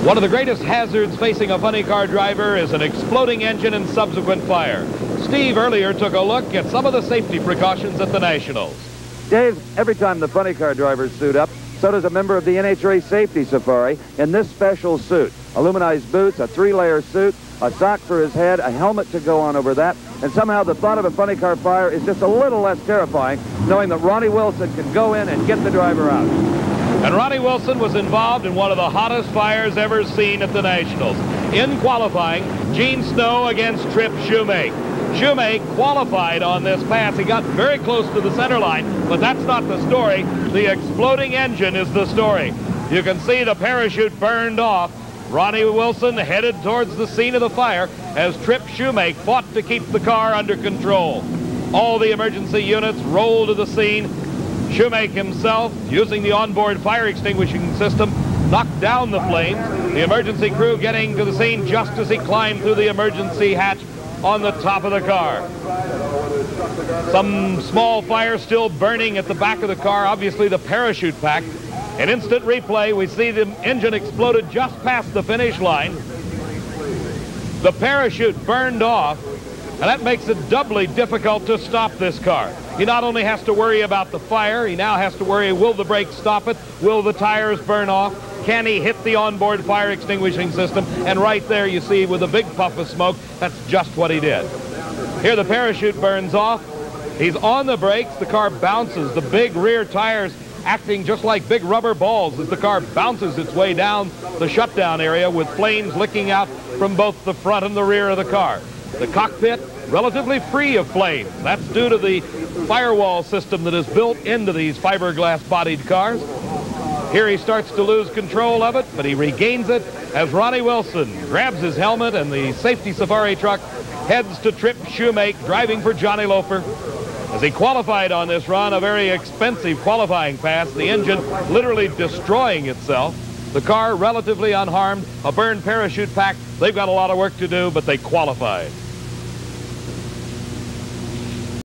One of the greatest hazards facing a funny car driver is an exploding engine and subsequent fire. Steve earlier took a look at some of the safety precautions at the Nationals. Dave, every time the funny car drivers suit up, so does a member of the NHRA Safety Safari in this special suit. Aluminized boots, a 3-layer suit, a sock for his head, a helmet to go on over that, and somehow the thought of a funny car fire is just a little less terrifying, knowing that Ronnie Wilson can go in and get the driver out. And Ronnie Wilson was involved in one of the hottest fires ever seen at the Nationals. In qualifying, Gene Snow against Tripp Shumake. Shumake qualified on this pass. He got very close to the center line, but that's not the story. The exploding engine is the story. You can see the parachute burned off. Ronnie Wilson headed towards the scene of the fire as Tripp Shumake fought to keep the car under control. All the emergency units rolled to the scene. Shumake himself, using the onboard fire extinguishing system, knocked down the flames. The emergency crew getting to the scene just as he climbed through the emergency hatch on the top of the car. Some small fire still burning at the back of the car, obviously the parachute pack. In instant replay, we see the engine exploded just past the finish line. The parachute burned off, and that makes it doubly difficult to stop this car. He not only has to worry about the fire, he now has to worry, will the brakes stop it? Will the tires burn off? Can he hit the onboard fire extinguishing system? And right there you see with a big puff of smoke, that's just what he did. Here the parachute burns off. He's on the brakes. The car bounces. The big rear tires acting just like big rubber balls as the car bounces its way down the shutdown area with flames licking out from both the front and the rear of the car. The cockpit relatively free of flames. That's due to the firewall system that is built into these fiberglass bodied cars. Here he starts to lose control of it, but he regains it as Ronnie Wilson grabs his helmet and the safety safari truck heads to Tripp Shumake, driving for Johnny Loper. As he qualified on this run, a very expensive qualifying pass, the engine literally destroying itself. The car relatively unharmed, a burned parachute pack. They've got a lot of work to do, but they qualified.